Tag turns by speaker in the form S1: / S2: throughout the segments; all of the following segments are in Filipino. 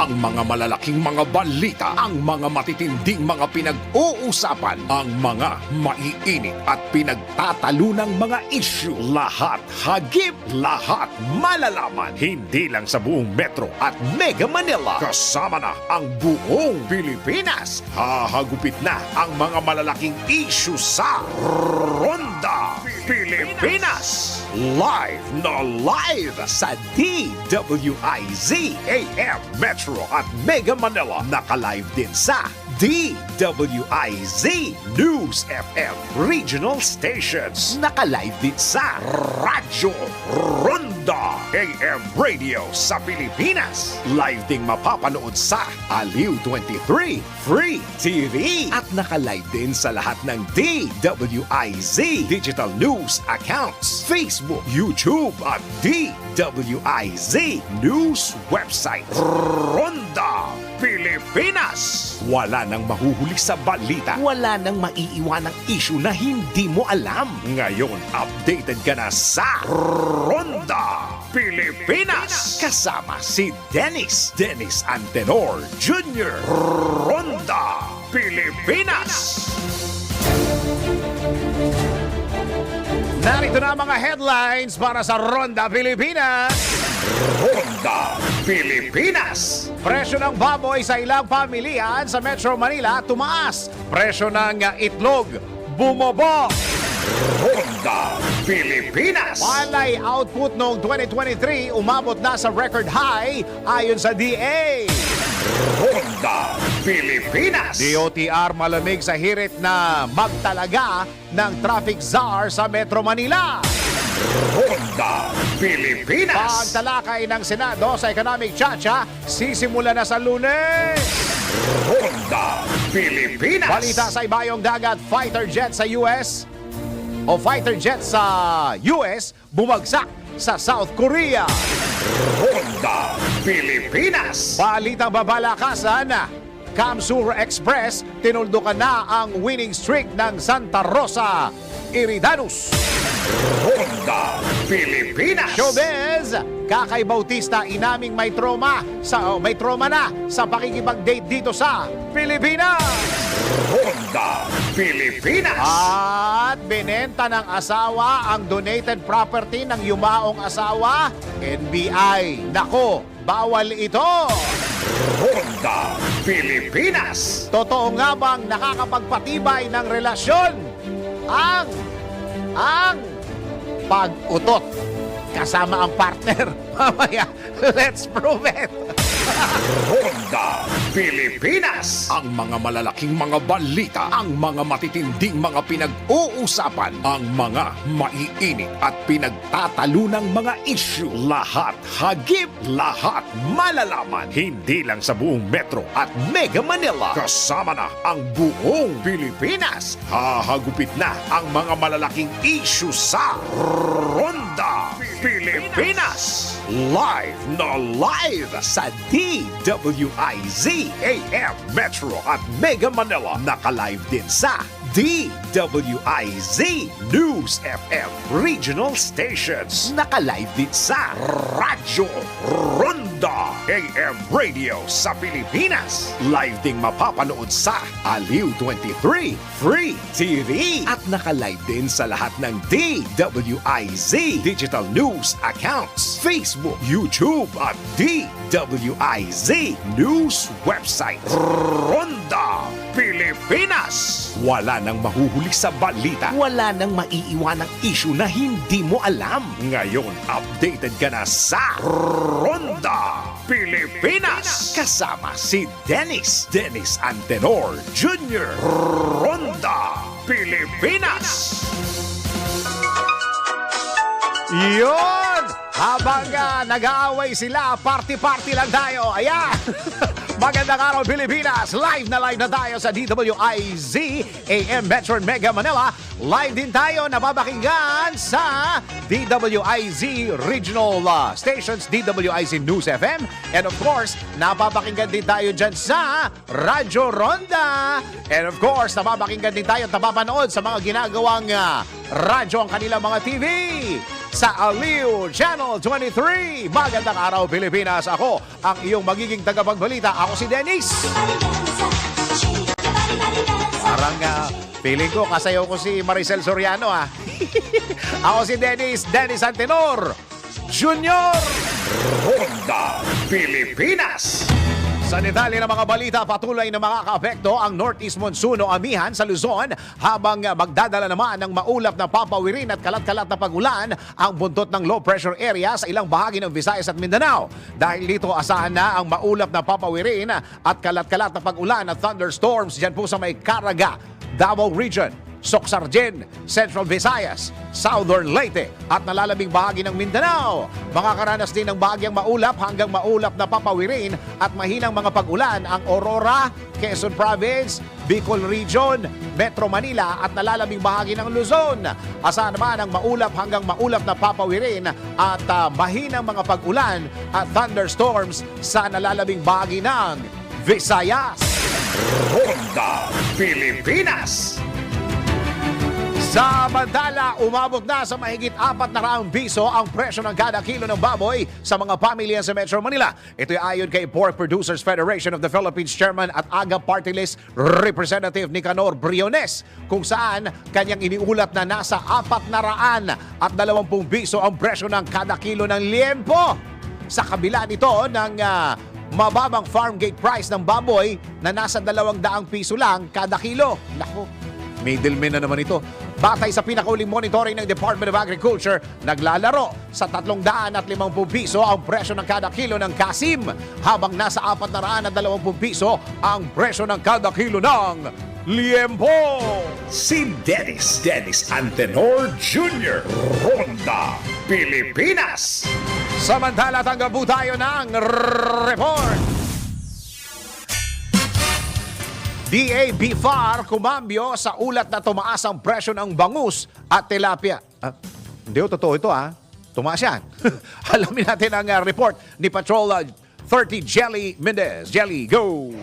S1: Ang mga malalaking mga balita, ang mga matitinding mga pinag-uusapan, ang mga maiinit at pinagtatalunang mga issue. Lahat hagip, lahat malalaman. Hindi lang sa buong Metro at Mega Manila. Kasama na ang buong Pilipinas. Hahagupit na ang mga malalaking issue sa Ronda Pilipinas. Live na live sa DWIZ AM Metro at Mega Manila. Naka-live din sa DWIZ News FM Regional Stations. Naka-live din sa Radyo Ronda AM Radio sa Pilipinas. Live ding mapapanood sa Aliw 23 Free TV. At naka-live din sa lahat ng DWIZ Digital News accounts, Facebook, YouTube at DWIZ News website. Ronda Pilipinas. Wala nang mahuhuli sa balita. Wala nang maiiwanang issue na hindi mo alam. Ngayon, updated ka na sa Ronda Pilipinas. Kasama si Dennis Antenor Jr. Ronda Pilipinas.
S2: Narito na ang mga headlines para sa Ronda Pilipinas.
S1: Ronda Pilipinas.
S2: Presyo ng baboy sa ilang pamilihan sa Metro Manila tumaas. Presyo ng itlog bumobo.
S1: Ronda Pilipinas.
S2: Palay output noong 2023 umabot na sa record high ayon sa DA.
S1: Ronda Pilipinas.
S2: DOTR malamig sa hirit na magtalaga ng traffic czar sa Metro Manila.
S1: Ronda Pilipinas.
S2: Pagtalakay ng Senado sa Economic Chacha sisimula na sa Lunes.
S1: Ronda Pilipinas.
S2: Balita sa ibayong dagat, fighter jet sa US o fighter jet sa US bumagsak sa South Korea.
S1: Ronda Pilipinas.
S2: Balitang babalakasan, Kamsur Express tinuldukan na ang winning streak ng Santa Rosa Iridanus.
S1: Ronda Pilipinas.
S2: Showbiz, Kakay Bautista inaming may trauma na sa pakikipag-date dito sa Pilipinas.
S1: Ronda Pilipinas.
S2: At binenta ng asawa ang donated property ng yumaong asawa, NBI. Nako, bawal ito.
S1: Ronda Pilipinas.
S2: Totoo nga bang nakakapagpatibay ng relasyon ang pag-utot kasama ang partner? Mamaya, let's prove it.
S1: Ronda Pilipinas. Ang mga malalaking mga balita, ang mga matitinding mga pinag-uusapan, ang mga maiinit at pinagtatalunang mga issue. Lahat hagip, lahat malalaman. Hindi lang sa buong Metro at Mega Manila. Kasama na ang buong Pilipinas. Hahagupit na ang mga malalaking issue sa Ronda Pilipinas. Live na live sa DWIZ AM Metro at Mega Manila. Naka-live din sa DWIZ News FM Regional Stations. Naka-live din sa Radyo Ronda AM Radio sa Pilipinas. Live ding mapapanood sa Aliw 23 Free TV. At naka-live din sa lahat ng DWIZ Digital News accounts, Facebook, YouTube at DWIZ News website. Ronda Pilipinas. Wala nang mahuhuli sa balita. Wala nang maiiwanang issue na hindi mo alam. Ngayon, updated ka na sa Ronda Pilipinas. Kasama si Dennis Antenor Jr. Ronda Pilipinas.
S2: Yun! Habang nag-aaway sila, party-party lang tayo. Ayan! Magandang araw, Pilipinas! Live na tayo sa DWIZ AM Metro Mega Manila. Live din tayo napapakinggan sa DWIZ Regional Stations, DWIZ News FM. And of course, napapakinggan din tayo dyan sa Radyo Ronda. And of course, napapakinggan din tayo at napapanood sa mga ginagawang radyo ang kanilang mga TV. sa Aliw Channel 23. Magandang araw, Pilipinas. Ako ang iyong magiging tagapagbalita. Ako si Dennis. Parang feeling ko kasayaw ko si Maricel Soriano Ako si Dennis Antenor Junior.
S1: Ronda Pilipinas.
S2: Sa detalye ng mga balita, patuloy na makakaapekto ang Northeast Monsoon o amihan sa Luzon habang magdadala naman ng maulap na papawirin at kalat-kalat na pag-ulan ang buntot ng low pressure area sa ilang bahagi ng Visayas at Mindanao. Dahil dito asahan na ang maulap na papawirin at kalat-kalat na pag-ulan at thunderstorms dyan po sa may Caraga, Davao Region, Soxargen, Central Visayas, Southern Leyte at nalalabing bahagi ng Mindanao. Makakaranas din ng bahagyang maulap hanggang maulap na papawirin at mahinang mga pag-ulan ang Aurora, Quezon Province, Bicol Region, Metro Manila at nalalabing bahagi ng Luzon. Asahan naman ang maulap hanggang maulap na papawirin at mahinang mga pag-ulan at thunderstorms sa nalalabing bahagi ng Visayas.
S1: Ronda Pilipinas.
S2: Samantala, umabot na sa mahigit 400 piso ang presyo ng kada kilo ng baboy sa mga pamilya sa Metro Manila. Ito ay ayon kay Pork Producers Federation of the Philippines Chairman at AGA Party List Representative Nicanor Briones, kung saan kanyang iniulat na nasa 420 piso ang presyo ng kada kilo ng liempo. Sa kabila nito ng mababang farm gate price ng baboy na nasa 200 piso lang kada kilo. Naku, middleman na naman ito. Batay sa pinakauling monitoring ng Department of Agriculture, naglalaro sa 350 piso ang presyo ng kada kilo ng kasim, habang nasa 420 piso ang presyo ng kada kilo ng liempo.
S1: Si Dennis Antenor Jr. Ronda Pilipinas.
S2: Samantala, tanggap po tayo ng report. DA-BFAR kumambyo sa ulat na tumaas ang presyo ng bangus at tilapia. Hindi, totoo ito Tumaas yan. Alamin natin ang report ni Patrol 30 Jelly Mendez. Jelly, go!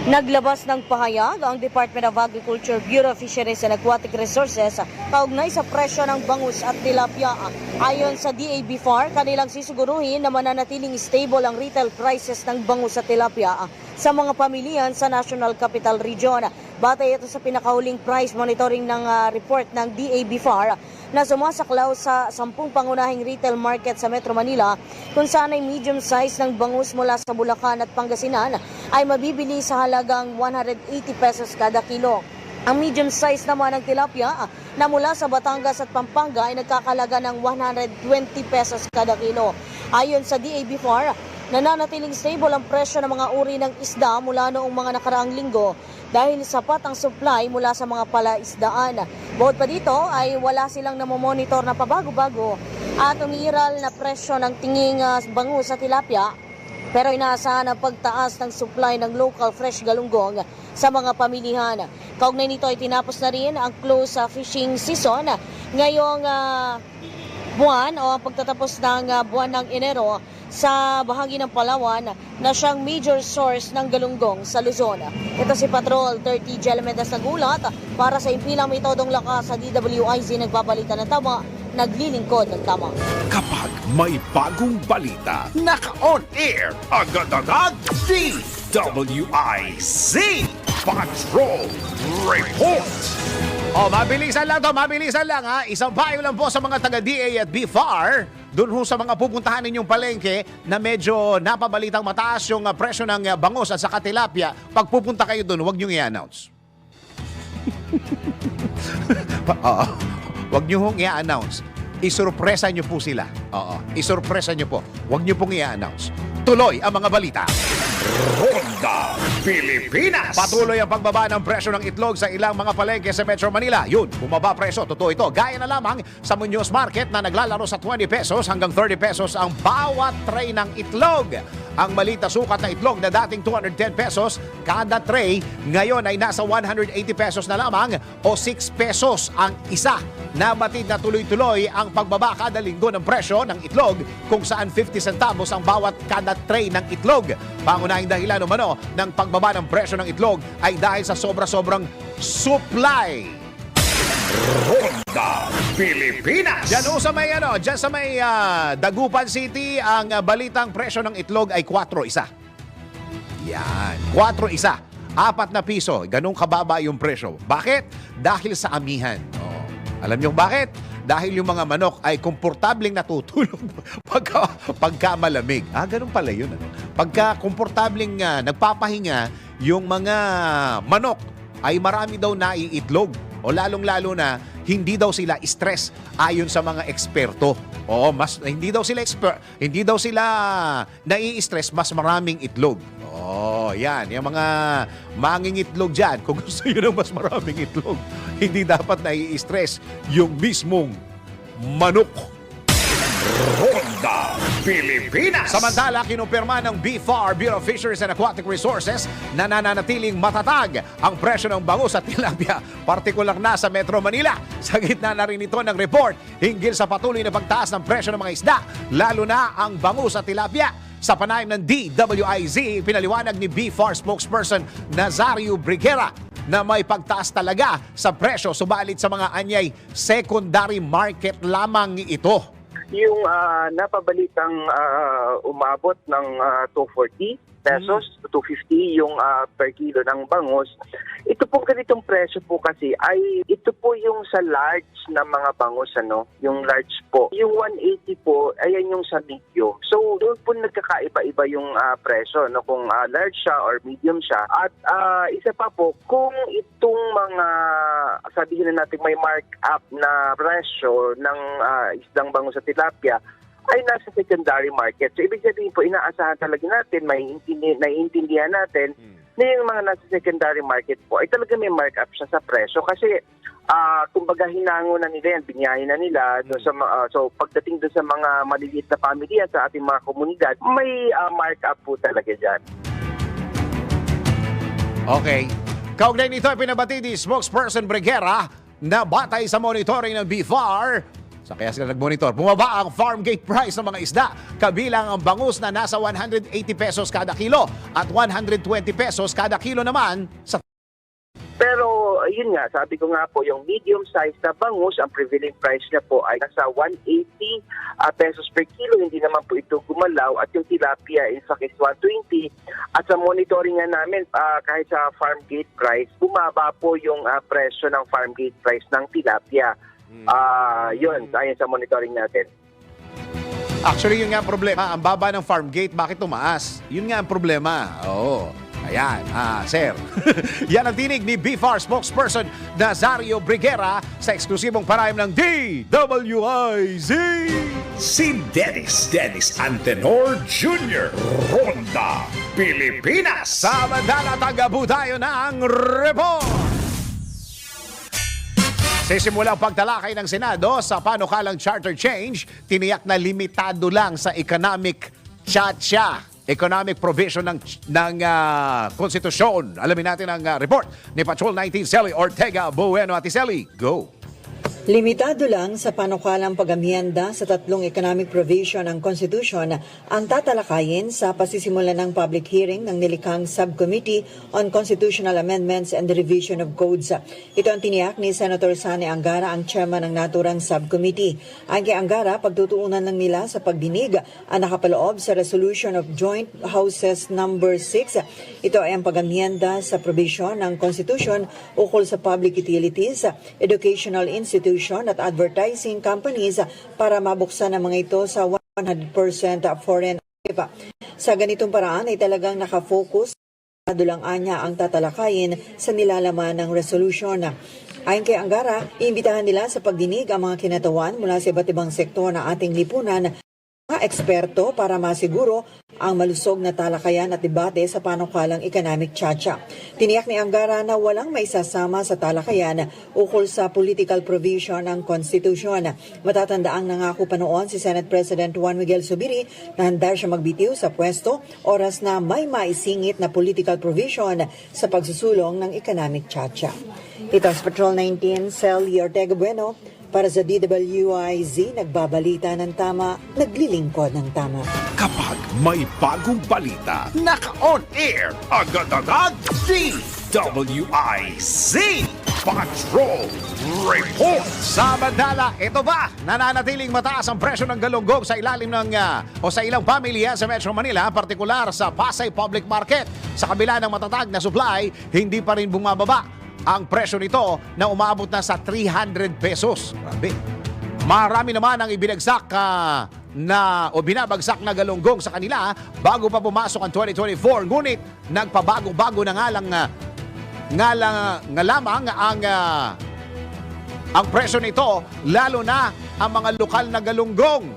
S3: Naglabas ng pahayag ang Department of Agriculture, Bureau of Fisheries and Aquatic Resources kaugnay sa presyo ng bangus at tilapia. Ayon sa DA-BFAR, kanilang sisiguruhin na mananatiling stable ang retail prices ng bangus at tilapia sa mga pamilihan sa National Capital Region. Batay ito sa pinakahuling price monitoring ng report ng DA-BFAR na sumasaklaw sa 10 pangunahing retail market sa Metro Manila, kung saan ay medium size ng bangus mula sa Bulacan at Pangasinan ay mabibili sa halagang 180 pesos kada kilo. Ang medium size naman ng tilapia na mula sa Batangas at Pampanga ay nagkakalaga ng 120 pesos kada kilo. Ayon sa DA-BFAR, nananatiling stable ang presyo ng mga uri ng isda mula noong mga nakaraang linggo dahil sapat ang supply mula sa mga palaisdaan. Bukod pa dito ay wala silang namomonitor na pabago-bago at umiiral na presyo ng tinging bangus sa tilapia, pero inaasahan ang pagtaas ng supply ng local fresh galunggong sa mga pamilihan. Kaugnay nito ay tinapos na rin ang close fishing season ngayong buwan o ang pagtatapos ng buwan ng Enero sa bahagi ng Palawan na siyang major source ng galunggong sa Luzon. Ito si Patrol 30 Jelmedas nagulat para sa impilang may todong lakas sa DWIZ, nagbabalita ng tama, naglilingkod ng tama.
S1: Kapag may bagong balita, naka-on air agad-agad DWIZ Patrol Report.
S2: Mabilisan lang Isang payo lang po sa mga taga-DA at BFAR, dun ho sa mga pupuntahan ninyong palengke na medyo napabalitang mataas yung presyo ng bangus at saka tilapia. Pag pupunta kayo dun, huwag nyo i-announce. Huwag nyo hong i-announce. Isurpresa nyo po sila. Isurpresa nyo po. Huwag nyo pong i-announce. Tuloy ang mga balita.
S1: Ronda Pilipinas.
S2: Patuloy ang pagbaba ng presyo ng itlog sa ilang mga palengke sa Metro Manila. Yun, bumaba presyo. Totoo ito. Gaya na lamang sa Muñoz Market na naglalaro sa 20 pesos hanggang 30 pesos ang bawat tray ng itlog. Ang maliit na sukat na itlog na dating 210 pesos kada tray, ngayon ay nasa 180 pesos na lamang o 6 pesos ang isa. Nabatid na tuloy-tuloy ang pagbaba kada linggo ng presyo ng itlog, kung saan 50 centavos ang bawat kada tray ng itlog. Pangunahing dahilan umano ng pagbaba ng presyo ng itlog ay dahil sa sobra-sobrang supply.
S1: Ronda Pilipinas.
S2: Diyan sa may Dagupan City, ang balitang presyo ng itlog ay 4 isa. Yan, 4 isa. 4 na piso. Ganun kababa yung presyo. Bakit? Dahil sa amihan. Oh. Alam niyo bakit? Dahil yung mga manok ay komportabling natutulog pagka malamig. Ganun pala yun. Ano? Pagka komportabling nagpapahinga, yung mga manok ay marami daw naiitlog. O lalong-lalo na, hindi daw sila stress ayon sa mga eksperto. O hindi daw sila nai-stress, mas maraming itlog. Yan. Yung mga mangingitlog dyan, kung gusto nyo ng mas maraming itlog, hindi dapat nai-stress yung mismong manok.
S1: Ronda Pilipinas.
S2: Samantala, kinumpirma ng BFAR, Bureau of Fisheries and Aquatic Resources, na nananatiling matatag ang presyo ng bangus at tilapia, partikular na sa Metro Manila. Sa gitna na rin ito ng report hinggil sa patuloy na pagtaas ng presyo ng mga isda, lalo na ang bangus at tilapia. Sa panayam ng DWIZ, pinaliwanag ni BFAR spokesperson Nazario Briguera na may pagtaas talaga sa presyo, subalit sa mga anyay secondary market lamang ito.
S4: Yung napabalitang umabot ng 240 pesos to 250 yung per kilo ng bangus. Ito po ganitong presyo po kasi ay ito po yung sa large na mga bangus, yung large po. Yung 180 po, ayan yung sa medium. So doon po nagkakaiba-iba yung presyo, kung large siya or medium siya. At isa pa po, kung itong mga sabihin na natin may markup na presyo ng isdang bangus sa tilapia ay nasa secondary market. So, ibig sabihin po, inaasahan talaga natin, naiintindihan natin na yung mga nasa secondary market po ay talaga may markup siya sa presyo. Kasi, kumbaga hinango na nila yan, binyahin na nila. So, pagdating doon sa mga maliliit na pamilya sa ating mga komunidad, may markup po talaga dyan.
S2: Okay. Kaugnay nito ay pinabati ni spokesperson Briguera na batay sa monitoring ng BFAR, kaya sila nag-monitor, bumaba ang farm gate price ng mga isda, kabilang ang bangus na nasa 180 pesos kada kilo at 120 pesos kada kilo naman sa...
S4: Pero yun nga, sabi ko nga po, yung medium size na bangus, ang prevailing price niya po ay nasa 180 pesos per kilo. Hindi naman po ito gumalaw. At yung tilapia in fact is 120. At sa monitoring nga namin, kahit sa farm gate price, bumaba po yung presyo ng farm gate price ng tilapia. Yun, ayon sa monitoring natin.
S2: Actually, yun nga ang problema. Ang baba ng farm gate, bakit tumaas? Yun nga ang problema. Oo. Ayan, sir. Yan ang tinig ni BFAR spokesperson Nazario Briguera sa eksklusibong parayam ng DWIZ.
S1: Si Dennis Antenor Jr. Ronda Pilipinas.
S2: Samantala, tagabu tayo ng report. Sisimula ang pagtalakay ng Senado sa panukalang charter change, tiniyak na limitado lang sa economic economic provision ng konstitusyon. Alamin natin ang report ni Patrol 19 Sally Ortega Bueno. Ate Sally, go!
S5: Limitado lang sa panukalang pag-amyenda sa 3 economic provision ng Constitution ang tatalakayin sa pasisimula ng public hearing ng nilikhang Subcommittee on Constitutional Amendments and the Revision of Codes. Ito ang tiniyak ni Senator Sani Angara, ang chairman ng naturang subcommittee. Ang kay Angara, pagtutuunan lang nila sa pagdinig ang nakapaloob sa Resolution of Joint Houses Number 6. Ito ay ang pag-amyenda sa provision ng Constitution ukol sa public utilities, educational institutions at advertising companies para mabuksan ang mga ito sa 100% foreign ownership. Sa ganitong paraan ay talagang nakafocus lang anya ang tatalakayin sa nilalaman ng resolution. Ayon kay Angara, iimbitahan nila sa pagdinig ang mga kinatawan mula sa iba't ibang sektor ng ating lipunan, mga eksperto para masiguro ang malusog na talakayan at debate sa panukalang economic tiyatya. Tiniyak ni Angara na walang maisasama sa talakayan ukol sa political provision ng Constitution. Matatandaang nangako pa noon si Senate President Juan Miguel Zubiri na handa siya magbitiw sa pwesto oras na may maisingit na political provision sa pagsusulong ng economic tiyatya. Ito sa Patrol 19, Sally Ortega Bueno. Para sa DWIZ, nagbabalita ng tama, naglilingkod ng tama.
S1: Kapag may bagong balita, naka-on air, agad-agad, DWIZ. Patrol Report.
S2: Samantala, ito ba? Nananatiling mataas ang presyo ng galunggong sa ilalim ng o sa ilang pamilya sa Metro Manila, partikular sa Pasay Public Market. Sa kabila ng matatag na supply, hindi pa rin bumababa ang presyo nito na umaabot na sa 300 pesos. Grabe. Marami naman ang ibinagsak o binabagsak na galunggong sa kanila bago pa pumasok ang 2024. Ngunit nagpabago-bago na nga lamang ang presyo nito, lalo na ang mga lokal na galunggong.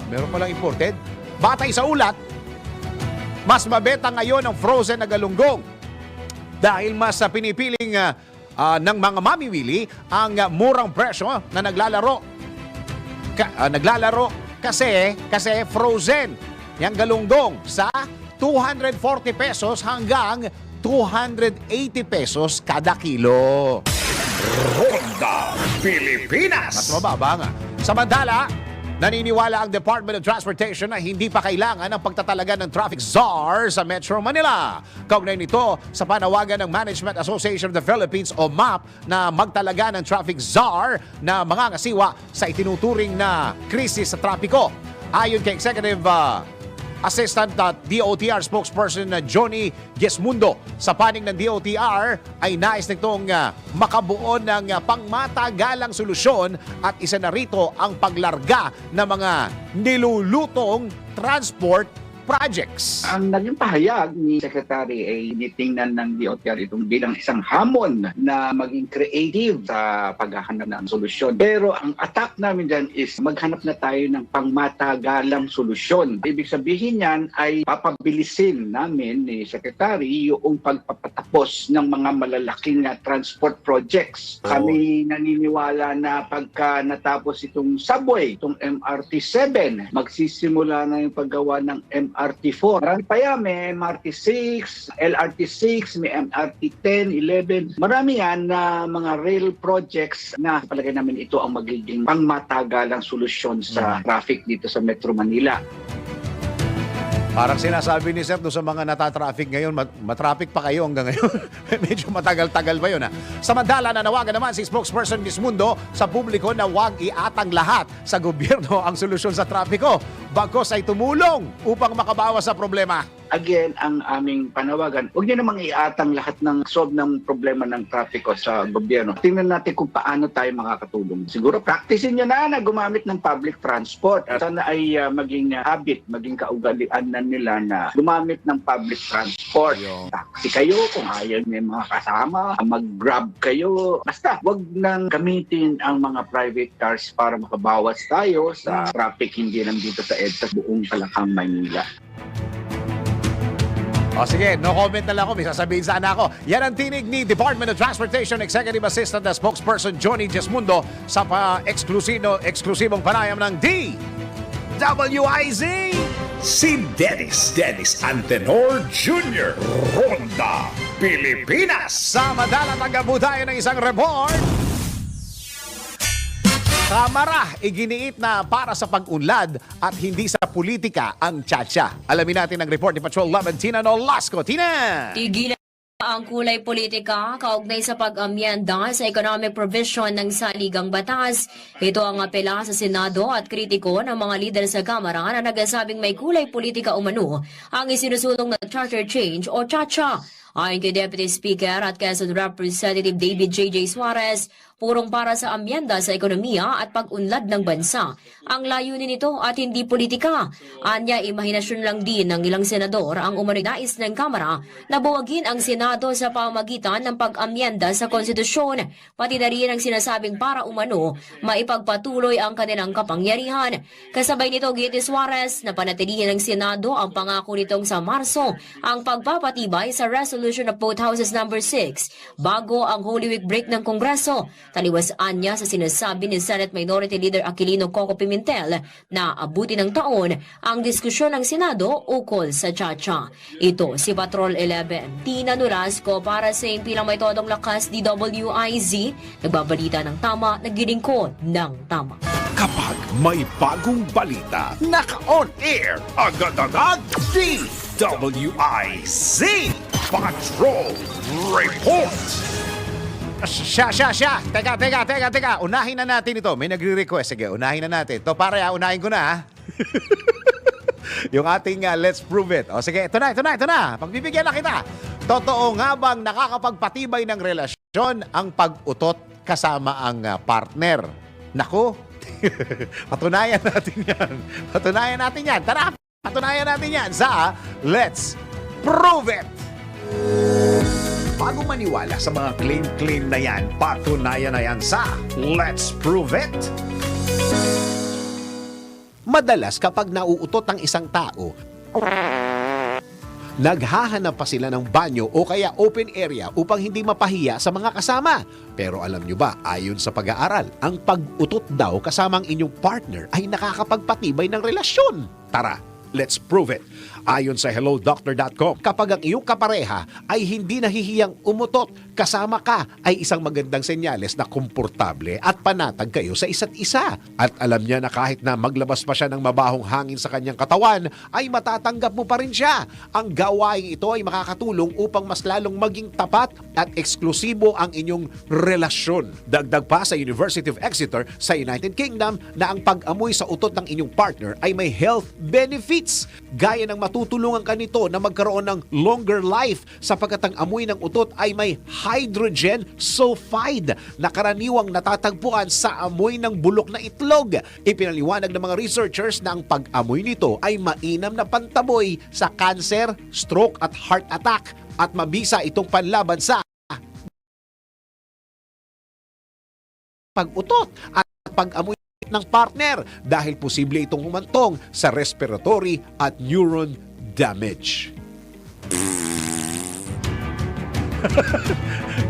S2: Meron palang imported. Batay sa ulat, mas mabenta ngayon ang frozen na galunggong dahil mas pinipiling ng mga mamimili ang murang presyo na naglalaro kasi frozen yung galunggong sa 240 pesos hanggang 280 pesos kada kilo.
S1: Ronda Pilipinas.
S2: Mas mababa nga. Samantala, naniniwala ang Department of Transportation na hindi pa kailangan ng pagtatalaga ng traffic czar sa Metro Manila. Kaugnay nito sa panawagan ng Management Association of the Philippines o MAP na magtalaga ng traffic czar na mangangasiwa sa itinuturing na krisis sa trapiko. Ayon kay Executive Assistant DOTR spokesperson na Johnny Gesmundo, sa panig ng DOTR ay nais nitong makabuo ng pangmatagalang solusyon at isa na rito ang paglarga ng mga nilulutong transport projects.
S6: Ang naging pahayag ni Secretary ay tinitingnan ng DOTR itong bilang isang hamon na maging creative sa paghahanap ng solusyon. Pero ang attack namin dyan is maghanap na tayo ng pangmatagalang solusyon. Ibig sabihin yan ay papabilisin namin ni Secretary yung pagpapatapos ng mga malalaking transport projects. Kami naniniwala na pagka natapos itong subway, itong MRT-7, magsisimula na yung paggawa ng MRT-4. Marami pa yan, may MRT-6, LRT-6, may MRT-10, 11. Marami yan na mga rail projects na palagay namin ito ang magiging pangmatagalang solusyon sa traffic dito sa Metro Manila.
S2: Parang sinasabi ni Sir doon sa mga natatraffic ngayon, matraffic pa kayo hanggang ngayon. Medyo matagal-tagal pa yun. Samantala, nanawagan naman si spokesperson Gesmundo sa publiko na huwag iatang lahat sa gobyerno ang solusyon sa trapiko. Bagkos ay tumulong upang makabawas sa problema.
S6: Again, ang aming panawagan, huwag niyo namang iatang lahat ng solve ng problema ng trapiko sa gobyerno. Tingnan natin kung paano tayo makakatulong. Siguro practicein niyo na gumamit ng public transport. Sana ay maging habit, maging kaugalian na nila na gumamit ng public transport. Taxi kayo kung ayaw niyo yung mga kasama, mag-grab kayo. Basta, huwag nang gamitin ang mga private cars para makabawas tayo sa traffic hindi lang dito sa EDSA buong Palakang, Maynila.
S2: O sige, no comment na lang ako. May sasabihin sana ako. Yan ang tinig ni Department of Transportation Executive Assistant na spokesperson Johnny Gesmundo sa eksklusibong panayam ng DWIZ.
S1: Si Dennis Antenor Jr. Ronda Pilipinas.
S2: Samantala, tagab tayo ng isang report. Kamara, iginiit na para sa pag-unlad at hindi sa politika ang tsa-tsa. Alamin natin ang report ni Patrol Laban Tina Nolasco. Tina!
S3: Tigilan ang kulay politika kaugnay sa pag-amyenda sa economic provision ng saligang batas. Ito ang apela sa Senado at kritiko ng mga lider sa Kamara na nagsasabing may kulay politika umano ang isinusulong na charter change o tsa-tsa. Ayon kay Deputy Speaker at Quezon Representative David J.J. Suarez, purong para sa amyenda sa ekonomiya at pag-unlad ng bansa. Ang layunin nito at hindi politika. Anya, imahinasyon lang din ng ilang senador ang umarinais ng Kamara na buwagin ang Senado sa pamagitan ng pag-amyenda sa konstitusyon, pati na rin ang sinasabing para umano maipagpatuloy ang kanilang kapangyarihan. Kasabay nito, Giti Suarez na panatilihin ng Senado ang pangako nitong sa Marso ang pagpapatibay sa Resolution of Both Houses No. 6 bago ang Holy Week break ng Kongreso. Taliwasaan niya sa sinasabi ni Senate Minority Leader Aquilino Coco Pimentel na abuti ng taon ang diskusyon ng Senado ukol sa tsa-tsa. Ito si Patrol 11, Tina Nolasco para sa impilang may todong lakas DWIZ, nagbabalita ng tama, naglilingkod ng tama.
S1: Kapag may bagong balita, naka-on air, agad-agad, DWIZ Patrol Report.
S2: Siya. Teka. Unahin na natin ito. May nagre-request. Sige, unahin na natin. To pare, unahin ko na, ha? Yung ating Let's Prove It. O sige, ito na. Pagbibigyan na kita. Totoo nga bang nakakapagpatibay ng relasyon ang pag-utot kasama ang partner? Naku, patunayan natin yan. Tara, patunayan natin yan sa Let's Prove It.
S1: Bago maniwala sa mga claim na yan, patunayan na yan sa Let's Prove It.
S2: Madalas kapag nauutot ang isang tao, naghahanap pa sila ng banyo o kaya open area upang hindi mapahiya sa mga kasama. Pero alam nyo ba, ayon sa pag-aaral, ang pag-utot daw kasama ang inyong partner ay nakakapagpatibay ng relasyon. Tara, let's prove it. Ayon sa hellodoctor.com, kapag ang iyong kapareha ay hindi nahihiyang umutot kasama ka, ay isang magandang senyales na komportable at panatag kayo sa isa't isa. At alam niya na kahit na maglabas pa siya ng mabahong hangin sa kanyang katawan, ay matatanggap mo pa rin siya. Ang gawaing ito ay makakatulong upang mas lalong maging tapat at eksklusibo ang inyong relasyon. Dagdag pa sa University of Exeter sa United Kingdom na ang pag-amoy sa utot ng inyong partner ay may health benefits. Gaya ng matutulungan ka nito na magkaroon ng longer life sapagkat ang amoy ng utot ay may hydrogen sulfide na karaniwang natatagpuan sa amoy ng bulok na itlog. Ipinaliwanag ng mga researchers na ang pag-amoy nito ay mainam na pantaboy sa cancer, stroke at heart attack at mabisa itong panlaban sa pag-utot at pag-amoy ng partner dahil posible itong humantong sa respiratory at neuron damage.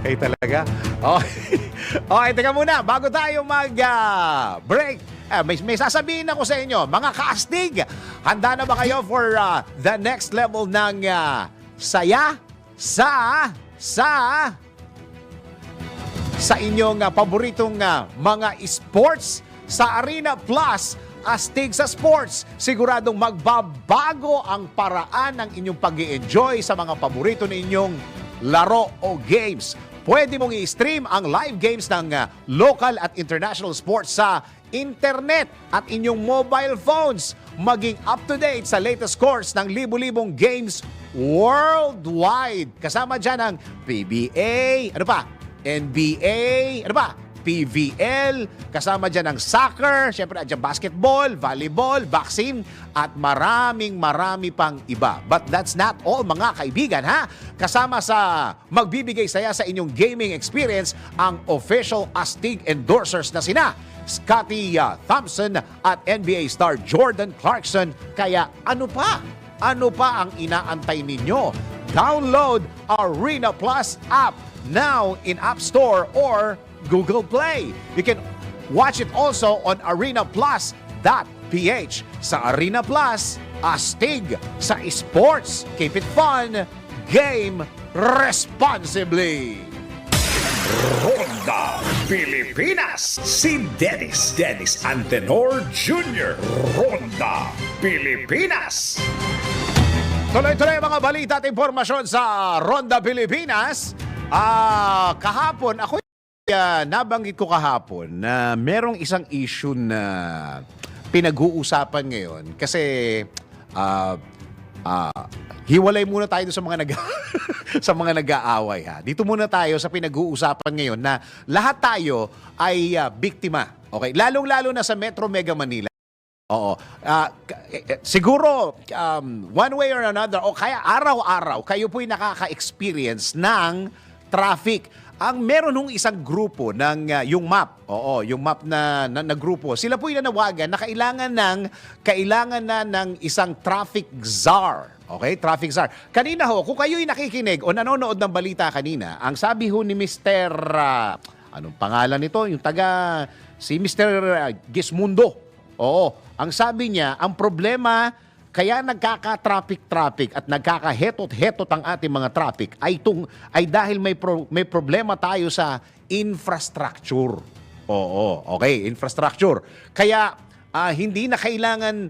S2: Kayo talaga? Okay, teka muna. Bago tayo mag-break, may sasabihin ako sa inyo. Mga kaastig, handa na ba kayo for the next level ng saya sa inyong paboritong mga sports? Sa Arena Plus, astig sa sports, siguradong magbabago ang paraan ng inyong pag-i-enjoy sa mga paborito ninyong laro o games. Pwede mong i-stream ang live games ng local at international sports sa internet at inyong mobile phones. Maging up-to-date sa latest scores ng libu-libong games worldwide. Kasama dyan ang PBA, NBA, PVL, kasama dyan ang soccer, syempre dyan basketball, volleyball, boxing, at marami pang iba. But that's not all mga kaibigan, ha? Kasama sa magbibigay saya sa inyong gaming experience ang official Astig endorsers na sina Scottie Thompson at NBA star Jordan Clarkson. Kaya ano pa ang inaantay ninyo? Download Arena Plus app now in App Store or Google Play. You can watch it also on arenaplus.ph. Sa Arena Plus, astig sa sports. Keep it fun. Game responsibly.
S1: Ronda Pilipinas. Si Dennis Antenor Jr. Ronda Pilipinas.
S2: Tuloy-tuloy mga balita at impormasyon sa Ronda Pilipinas. Kahapon, ako nabanggit ko kahapon na merong isang issue na pinag-uusapan ngayon kasi hiwalay muna tayo sa mga sa mga nag-aaway, ha. Dito muna tayo sa pinag-uusapan ngayon na lahat tayo ay biktima. Okay, lalong-lalo na sa Metro Mega Manila. Oo. Siguro one way or another o kaya araw-araw kayo po'y nakaka-experience ng traffic. Ang meron nung isang grupo ng yung MAP. Oo, yung MAP na grupo. Sila po'y nanawagan na kailangan na ng isang traffic czar. Okay, traffic czar. Kanina ho, kung kayo'y nakikinig o nanonood ng balita kanina, ang sabi ho ni Mr. Anong pangalan nito? Yung si Mr. Gismundo. Oo, ang sabi niya, ang problema kaya nagkaka-traffic at nagkaka-hetot-hetot ang ating mga traffic ay dahil may problema tayo sa infrastructure. Oo, okay, infrastructure. Kaya hindi na kailangan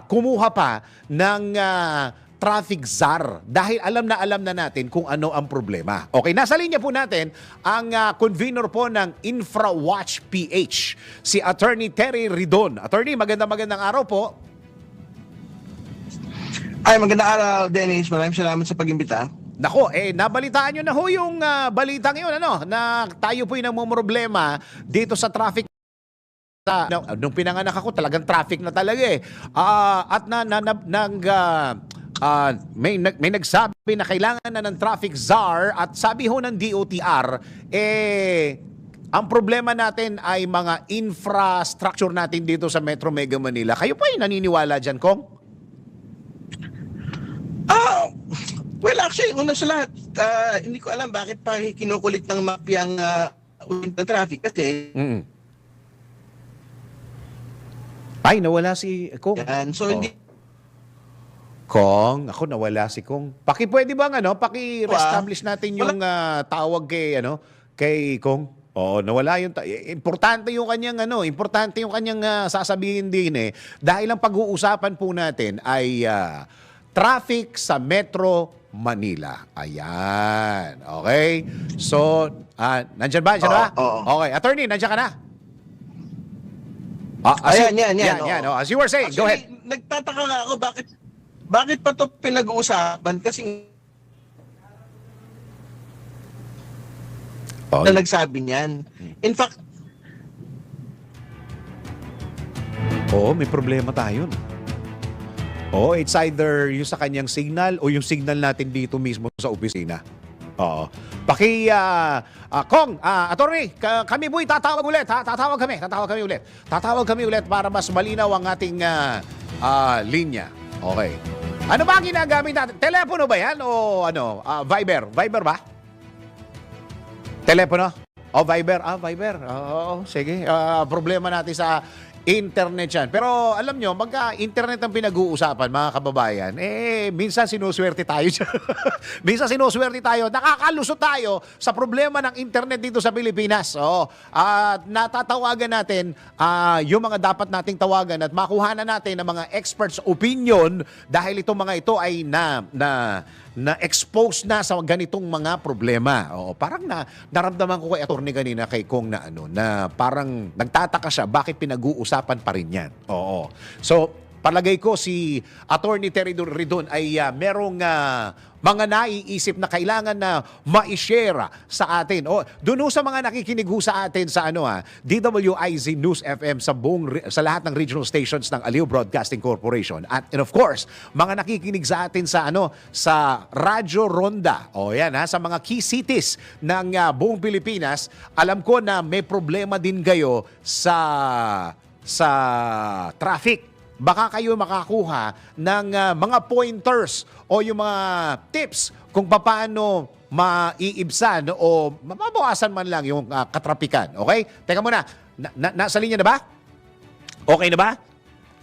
S2: kumuha pa ng traffic czar dahil alam na natin kung ano ang problema. Okay, nasa linya po natin ang convener po ng InfraWatch PH, si Attorney Terry Ridon. Attorney, magandang araw po.
S7: Ay, magandang araw, Dennis. Maraming salamat sa pag-imbita.
S2: Nako, nabalitaan nyo na ho yung balita ngayon, na tayo po'y namumroblema dito sa traffic. Nung pinanganak ako, talagang traffic na talaga eh. At may nagsabi na kailangan na ng traffic czar at sabi ho ng DOTR, ang problema natin ay mga infrastructure natin dito sa Metro Mega Manila. Kayo po ay naniniwala dyan, Kong?
S7: Well, actually, una sa lahat, hindi ko alam bakit pa kinukulit ng mafia ang ng traffic kasi
S2: Ay, nawala si Kong.
S7: yan. So, hindi
S2: Kong, ako nawala si Kong. Pwede bang paki-reestablish natin yung tawag kay Kong? Oo, nawala yung importante yung kanyang sasabihin din dahil ang pag-uusapan po natin ay traffic sa Metro Manila. Ayan. Okay? So, nandyan ba?
S7: Oo.
S2: Okay, attorney, nandyan ka na?
S7: Yan.
S2: Oh. As you were saying, go ahead.
S7: Nagtataka nga ako bakit pa ito pinag-uusapan kasi na nagsabi niyan. In fact,
S2: may problema tayo. It's either yung sa kanyang signal o yung signal natin dito mismo sa opisina. Oo. Kong, attorney, kami po'y tatawag ulit. Tatawag kami ulit para mas malinaw ang ating linya. Okay. Ano ba ang ginagamit natin? Telepono ba yan o Viber? Viber ba? Telepono? Viber. Viber. Oo, sige. Problema natin sa internet yan. Pero alam nyo, magka-internet ang pinag-uusapan, mga kababayan, minsan sinuswerte tayo. Minsan sinuswerte tayo. Nakakalusot tayo sa problema ng internet dito sa Pilipinas. Natatawagan natin yung mga dapat nating tawagan at makuhanan natin ng mga experts' opinion dahil itong mga ito ay na-expose na sa ganitong mga problema. Parang naramdaman ko kay attorney kanina kay Kong na parang nagtataka siya bakit pinag-uusapan pa rin yan. So, palagay ko si Attorney Terry Ridon ay merong mga naiisip na kailangan na ma-share sa atin. Doon sa mga nakikinig sa atin sa DWIZ News FM sa lahat ng regional stations ng Aliw Broadcasting Corporation. And of course, mga nakikinig sa atin sa Radyo Ronda. Sa mga key cities ng buong Pilipinas, alam ko na may problema din kayo sa traffic. Baka kayo makakuha ng mga pointers o yung mga tips kung paano maiibsan o mabawasan man lang yung katrapikan. Okay? Teka muna, nasa linya na ba? Okay na ba?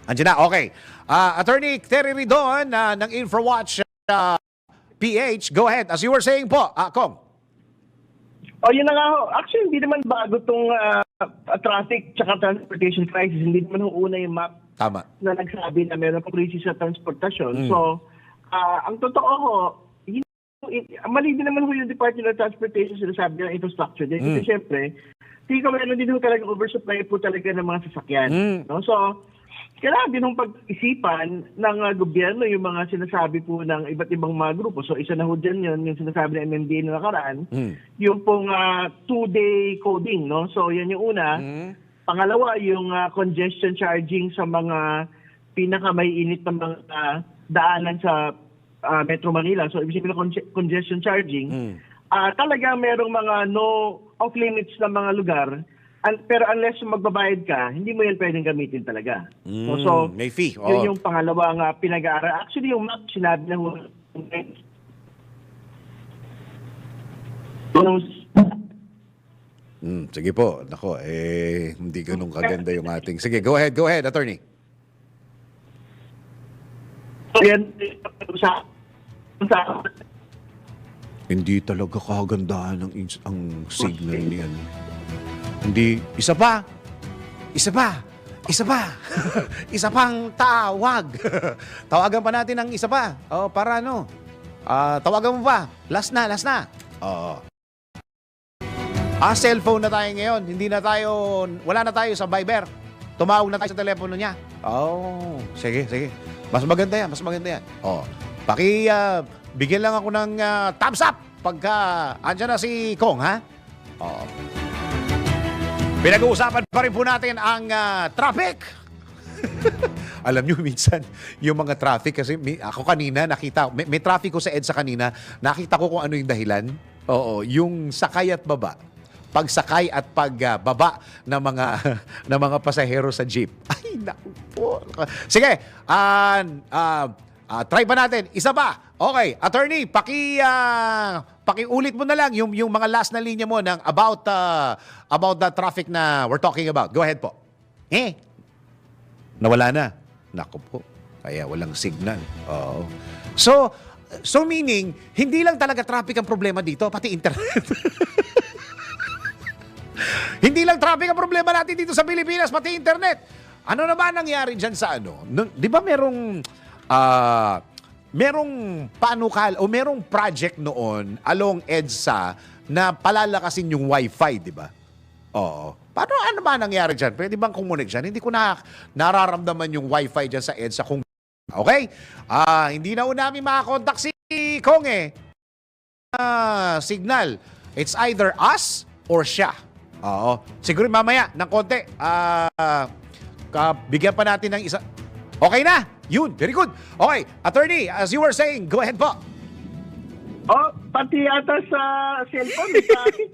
S2: Andiyan na, okay. Attorney Terry Ridon ng InfraWatch PH, go ahead. As you were saying po, Kong.
S8: Yun na nga ho. Actually, hindi naman bago itong traffic tsaka transportation crisis. Hindi naman una yung map
S2: Tama.
S8: na nagsabi na meron pong crisis sa transportasyon. So, ang totoo ho, mali din naman ho yung Department of Transportation sinasabi ng infrastructure. Kasi siyempre, hindi ko meron din ho talaga oversupply po talaga ng mga sasakyan. No? So, kailangan din hong pag-isipan ng gobyerno yung mga sinasabi po ng iba't ibang mga grupo. So, isa na ho dyan yun, yung sinasabi ng MMDA na nakaraan, yung pong 2-day coding. No? So, yan yung una. Pangalawa, yung congestion charging sa mga pinaka-maiinit na mga daanan sa Metro Manila. So, ibig sabihin ng congestion charging, talaga merong mga no off-limits na mga lugar. Pero unless magbabayad ka, hindi mo yan pwedeng gamitin talaga. So,
S2: may fee.
S8: Yun yung pangalawang pinag-aaral. Actually, yung map, sinabi na
S2: Sige po. Nako, hindi ganun kaganda yung ating. Sige, go ahead, attorney.
S8: yan,
S2: Hindi talaga kagandahan ang signal niyan. Hindi. Isa pa. Isa pa. Isa pang tawag. Tawagan pa natin ng isa pa. Oh, para ano? Tawagan mo pa. Last na. Oo. Cellphone na tayo ngayon. Wala na tayo sa Viber. Tumawag na tayo sa telepono niya. Oh, sige. Mas maganda yan. Oh. Bigyan lang ako ng thumbs up pagka andyan na si Kong, ha? Oo. Pinag-uusapan pa rin po natin ang traffic. Alam nyo, minsan, yung mga traffic, kasi ako kanina nakita, may traffic ko sa EDSA kanina, nakita ko kung ano yung dahilan. Oo, yung sakay at baba. Pagsakay at pagbaba ng mga pasahero sa jeep. Ay, naku po. Sige, try pa natin. Isa pa. Okay, attorney, pakiulit mo na lang yung mga last na linya mo ng about the traffic na we're talking about. Go ahead po. Nawala na. Naku po. Kaya walang signal. Oo. So meaning, hindi lang talaga traffic ang problema dito, pati internet. Hindi lang traffic ang problema natin dito sa Pilipinas, pati internet. Ano na ba nangyari dyan sa ano? Di ba merong panukal o merong project noon along EDSA na palalakasin yung wifi, di ba? Oo. Ano ba nangyari dyan? Pwede bang kumunik dyan? Hindi ko nararamdaman yung wifi dyan sa EDSA kung okay? Hindi na namin makakontak si Kong signal. It's either us or siya. Oo. Siguro mamaya ng konti. Bigyan pa natin ng isa. Okay na. Yun. Very good. Okay. Attorney, as you were saying, go ahead po.
S8: Oh, pati yata sa cellphone, may traffic.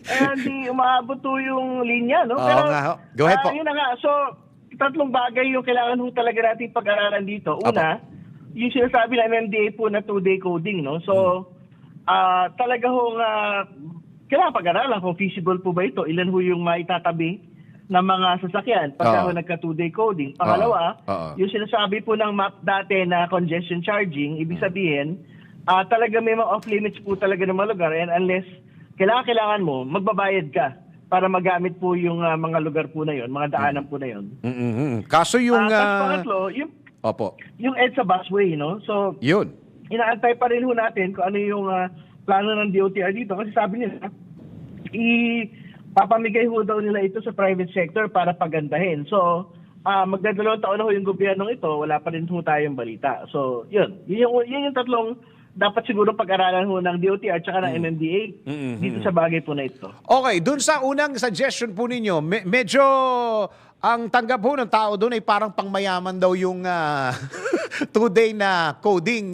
S8: Hindi umaabot to yung linya, no?
S2: Oo nga ho. Go ahead po.
S8: Yun na nga. So, tatlong bagay yung kailangan ho talaga natin pag-aralan dito. Una, yung sinasabi ng MMDA po na 2-day coding, no? So, talaga hong kailangan pag-aralan kung feasible po ba ito. Ilan ho yung maitatabi ng mga sasakyan pagka ho nagka 2-day coding. Pangalawa, yung sinasabi po ng map dati na congestion charging, ibig sabihin, talaga may mga off-limits po talaga ng mga lugar, and unless kailangan mo, magbabayad ka para magamit po yung mga lugar po na yon, mga daanan po na yon.
S2: Kaso yung...
S8: Pangatlo, yung EDSA busway, no? So,
S2: yun.
S8: Inaantay pa rin ho natin kung ano yung plano ng DOTR dito. Kasi sabi nila, papamigay ho daw nila ito sa private sector para pagandahin. So, magdadalawang taon na ho yung gobyernong ito, wala pa rin ho tayong balita. So, yun. Yun yung tatlong dapat siguro pag-aralan ho ng DOTR at saka ng MMDA dito sa bagay po na ito.
S2: Okay, dun sa unang suggestion po ninyo, medyo ang tanggap po ng tao dun ay parang pangmayaman daw yung 2-day na coding.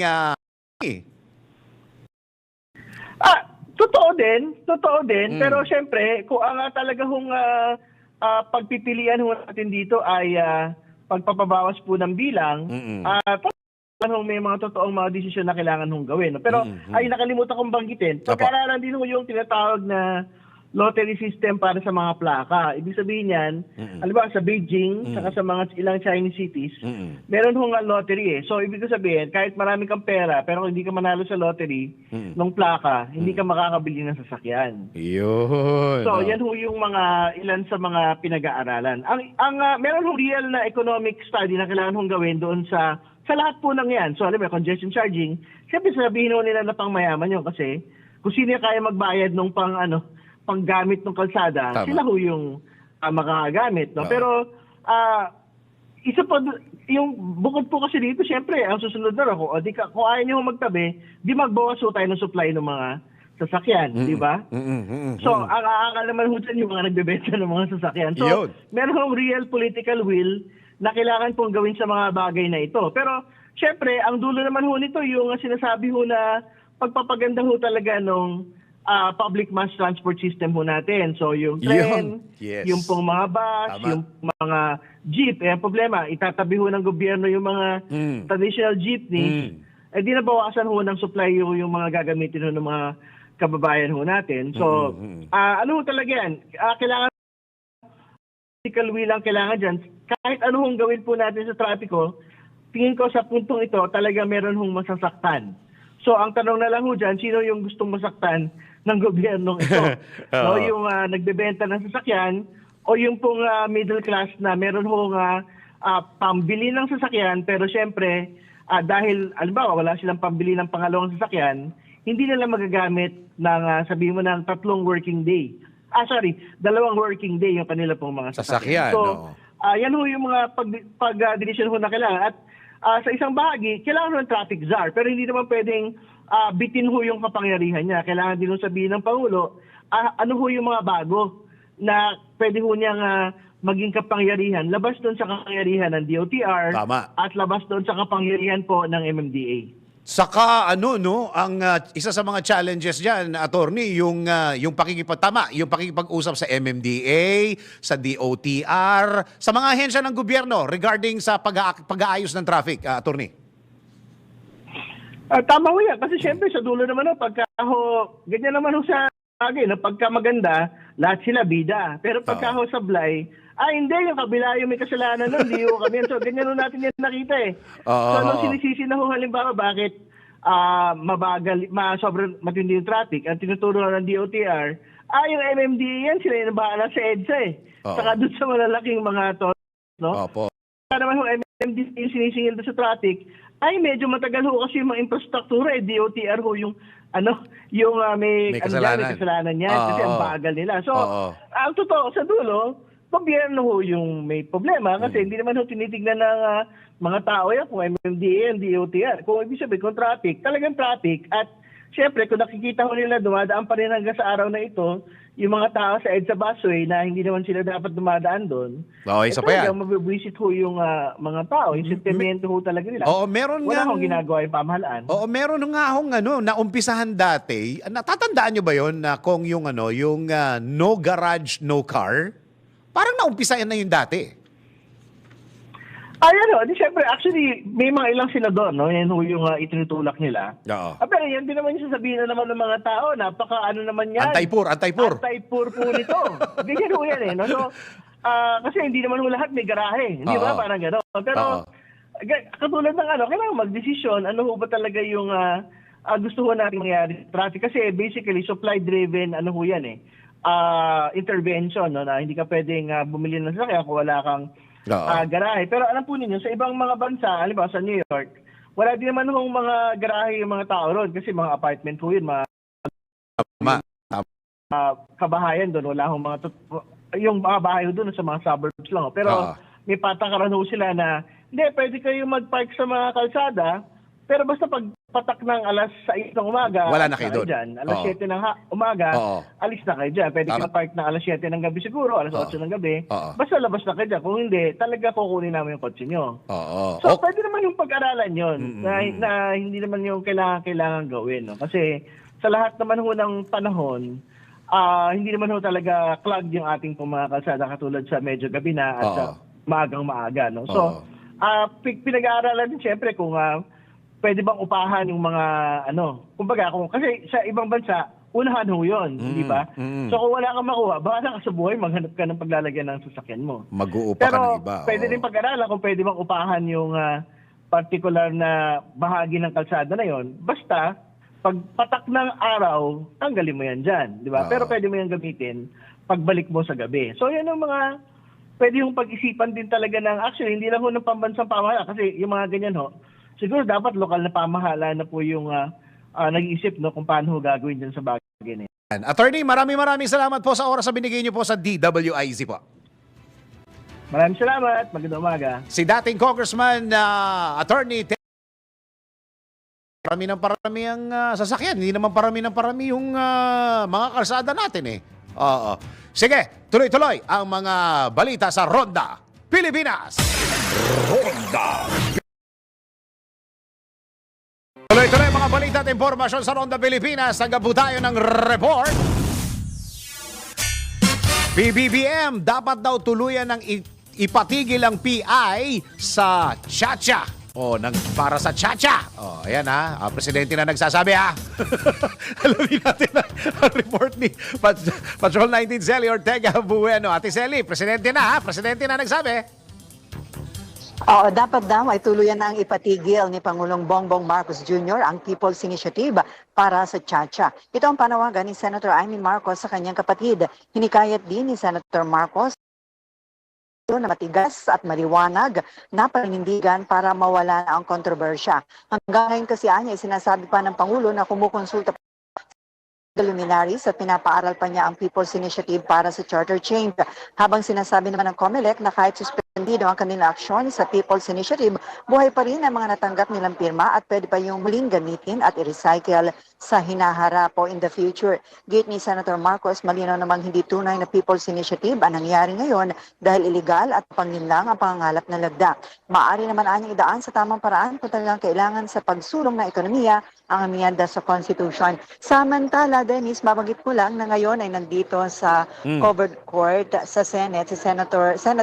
S8: Totoo din. Pero syempre, kung ang talaga hong pagpipilian ho natin dito ay pagpapabawas po ng bilang, may mga totoong mga desisyon na kailangan hong gawin. Pero ay nakalimutan kong banggitin, pagkaralan din ho yung tinatawag na lottery system para sa mga plaka. Ibig sabihin yan, alam ba, sa Beijing, saka sa mga ilang Chinese cities, meron hong lottery So, ibig sabihin, kahit marami kang pera, pero hindi ka manalo sa lottery ng plaka, hindi ka makakabili ng sasakyan.
S2: Yun.
S8: So, yan ho yung ilan sa mga pinag-aaralan. Meron hong real na economic study na kailangan hong gawin doon sa lahat po ng yan. So, alam mo, congestion charging, siyempre sabihin ho nila na pangmayaman yun kasi kung sino kaya magbayad ng panggamit ng kalsada, sila ho yung makakagamit. No? Pero, isa po, yung bukod po kasi dito, syempre, ang susunod na ako, kung ayaw nyo magtabi, di magbawas ho tayo ng supply ng mga sasakyan, di ba? So, ang aakal naman ho dyan yung mga nagbebenta ng mga sasakyan. So, meron hong real political will na kailangan pong gawin sa mga bagay na ito. Pero, syempre, ang dulo naman ho nito, yung sinasabi ho na pagpapaganda ho talaga nung public mass transport system ho natin. So, yung tren, yung pong mga bus, yung mga jeep. Ang problema, itatabi ho ng gobyerno yung mga traditional jeepney. Di nabawasan ho ng supply yung mga gagamitin ho ng mga kababayan ho natin. So, ano ho talaga yan? Kailangan political will lang kailangan dyan. Kahit ano hong gawin po natin sa trapiko, tingin ko sa puntong ito, talaga meron hong masasaktan. So, ang tanong na lang ho dyan, sino yung gustong masaktan ng gobyernong ito? No, yung nagbebenta ng sasakyan o yung pong middle class na meron hong pambili ng sasakyan, pero syempre dahil alimbawa wala silang pambili ng pangalawang sasakyan, hindi nila magagamit ng sabihin mo ng 3 working day. 2 working day yung kanila pong mga
S2: Sasakyan,
S8: So,
S2: no?
S8: yan ho yung mga pag-decision ho na kailangan. At sa isang bahagi, kailangan ho ng traffic czar. Pero hindi naman pwedeng bitin ho yung kapangyarihan niya. Kailangan din ho sabihin ng Pangulo, ano ho yung mga bago na pwede ho niyang maging kapangyarihan. Labas doon sa kapangyarihan ng DOTR
S2: Tama.
S8: at labas doon sa kapangyarihan po ng MMDA.
S2: Saka ang isa sa mga challenges diyan, attorney, yung yung pakikipag-usap sa MMDA, sa DOTR, sa mga ahensya ng gobyerno regarding sa pag-aayos ng traffic, attorney.
S8: Tama ho yan. Kasi syempre sa dulo naman ganyan naman ho sa bagay, na pagka maganda, lahat sila bida. Pero pagka sablay, hindi, yung kabila yung may kasalanan nun, hindi ho kami. So, ganyan ho natin yan nakita eh. So, sinisisi na ho halimbawa, bakit mabagal, sobrang matindi yung traffic, ang tinuturo ng DOTR, yung MMDA yan, sila yung bahala sa EDSA eh. Saka doon sa malalaking mga no?
S2: Opo.
S8: Kaya naman yung MMDA yung sinisingil doon sa traffic, medyo matagal ho kasi yung mga infrastruktura eh, DOTR ho yung may kasalanan yan kasi ang bagal nila. So, ang totoo sa dulo, gobyerno ho yung may problema kasi hindi naman ho tinitignan ng mga tao yan kung MMDA and DOTR. Kung ibig sabihin, kung traffic, talagang traffic. At syempre, kung nakikita ho nila dumadaan pa rin hanggang sa araw na ito, yung mga tao sa EDSA busway na hindi naman sila dapat dumadaan doon,
S2: Isa pa yan.
S8: mabibwisit ho yung mga tao. Yung sentimento ho talaga nila.
S2: Meron
S8: Wala
S2: nga
S8: hong ginagawa yung pamahalaan.
S2: meron nga hong naumpisahan dati. Natatandaan nyo ba yon na kung yung no garage, no car? Parang naumpisahan na yun dati.
S8: Di syempre, actually, may mga ilang senador, no? Yan ho yung itinutulak nila.
S2: Oo.
S8: Pero yan din naman yung sasabihin na naman ng mga tao, naman yan.
S2: Antay-pur.
S8: Antay-pur po nito. Ganyan ho yan eh, no? So, kasi hindi naman ho lahat may garahe. Hindi ba? Parang gano'n. Pero, katulad ng kailangan mag-desisyon, ano ho ba talaga yung gusto ho natin mangyari sa traffic. Kasi basically, supply-driven, ho yan eh. Intervention, no? Na hindi ka pwedeng bumili ng sasakyan kung wala kang garahe. Pero alam po ninyo, sa ibang mga bansa, halimbawa sa New York, wala din naman hong mga garahe yung mga tao ron kasi mga apartment po yun, mga kabahayan doon, wala hong yung mga bahay doon sa mga suburbs lang. Pero may patakaran ho sila na, hindi, pwede kayo mag-park sa mga kalsada, pero basta pag patak ng alas 6 ng umaga,
S2: wala na kayo doon.
S8: Alas 7 ng umaga, alis na kayo dyan. Pwede ka park ng alas 7 ng gabi siguro, alas 8 ng gabi. Basta labas na kayo dyan. Kung hindi, talaga kukunin namin yung kotse nyo. So, pwede naman yung pag-aralan yun na hindi naman yung kailangan gawin. No? Kasi sa lahat naman ho ng panahon, hindi naman ho talaga clogged yung ating mga kalsada katulad sa medyo gabi na at sa maagang maaga. No? So, pinag-aaralan din siyempre kung pwede bang upahan yung mga kumbaga, kasi sa ibang bansa, unahan ho yun, di ba? So kung wala kang makuha, bahala ka sa buhay, maghanap ka ng paglalagyan ng sasakyan mo.
S2: Mag-uupa ka ng iba.
S8: Pwede rin pag-aralan kung pwede bang upahan yung particular na bahagi ng kalsada na yon. Basta, pag patak ng araw, tanggalin mo yan dyan, di ba? Pero pwede mo yan gamitin pagbalik mo sa gabi. So yan ang mga pwede yung pag-isipan din talaga ng, actually, hindi lang ho ng pambansang pamahalaan kasi yung mga ganyan ho, siguro dapat lokal na pamahalaan na po yung nag-iisip kung paano gagawin dyan sa bagay na yan.
S2: Attorney, maraming salamat po sa oras na binigay niyo po sa DWIZ po.
S8: Maraming salamat. Magandang umaga.
S2: Si dating Congressman Attorney parami ang sasakyan. Hindi naman parami yung mga kalsada natin eh. Sige, tuloy-tuloy ang mga balita sa Ronda Pilipinas.
S1: Ronda.
S2: Tuloy-tuloy mga balita at impormasyon sa Ronda Pilipinas. Tagab po tayo ng report. PBBM, dapat daw tuluyan ng ipatigil ang PI sa Chacha. Para sa Chacha. Ayan presidente na nagsasabi Alamin natin ang report ni Patrol 19 Celi Ortega Bueno. Ate Celi, presidente na nagsabi.
S9: Oo, dapat daw ay tuluyan na ang ipatigil ni Pangulong Bongbong Marcos Jr. ang People's Initiative para sa Chacha. Ito ang panawagan ni Senator Amy Marcos sa kanyang kapatid. Hinikayat din ni Senator Marcos na matigas at maliwanag na paninindigan para mawala na ang kontrobersya. Hanggang ngayon kasi anya, sinasabi pa ng Pangulo na kumukonsulta luminaries at pinapaaral pa niya ang People's Initiative para sa charter change. Habang sinasabi naman ng COMELEC na kahit suspendido ang kanilang aksyon sa People's Initiative, buhay pa rin ang mga natanggap nilang pirma at pwede pa yung muling gamitin at i-recycle sa hinaharap o in the future. Gate ni Senator Marcos, malinaw namang hindi tunay na People's Initiative ang nangyari ngayon dahil illegal at panginlang ang pangangalap na lagda. Maaari naman anyang idaan sa tamang paraan kung talagang kailangan sa pagsulong ng ekonomiya ang amyenda sa Constitution. Samantala, Dennis, mabanggit ko lang na ngayon ay nandito sa covered court sa Senate, si Senate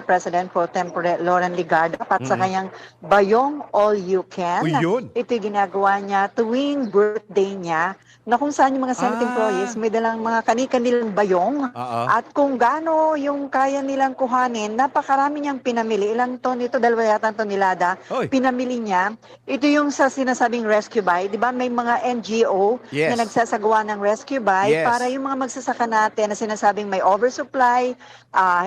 S9: President Pro Tempore Loren Legarda at sa kanyang Bayong All You Can.
S2: Uy, yun.
S9: Ito ginagawa niya tuwing birthday niya na kung saan yung mga Senate employees may dalang mga kani-kanilang bayong at kung gaano yung kaya nilang kuhanin, napakarami niyang pinamili. Ilang ton ito, 2 yata tonelada, pinamili niya. Ito yung sa sinasabing rescue buy, di ba may mga NGO
S2: Yes.
S9: na nagsasagawa ng rescue buy
S2: Yes.
S9: para yung mga magsasaka natin na sinasabing may oversupply,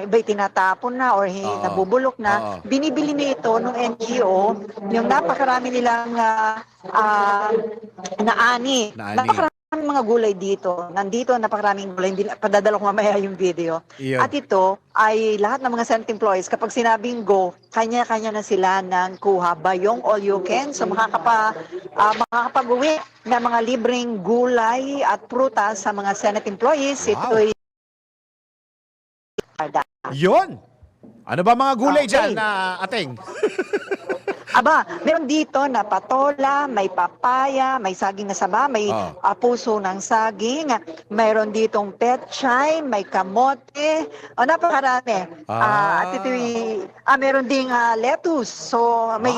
S9: iba'y tinatapon na or nabubulok na, binibili nito ng NGO yung napakarami nilang naani. Napakaraming mga gulay dito. Nandito, napakaraming gulay. Padadala ko mamaya yung video.
S2: Iyon.
S9: At ito ay lahat ng mga Senate employees, kapag sinabing go, kanya-kanya na sila ng kuha. Bayong all you can. So makakapag-uwi ng mga libreng gulay at prutas sa mga Senate employees. Ito ay
S2: Yun! Ano ba mga gulay
S9: Okay.
S2: dyan, Ateng?
S9: Aba, meron dito na patola, may papaya, may saging na saba, may puso ng saging, mayroon ditong petchay, may kamote, napakarami. At ito meron ding lettuce, so may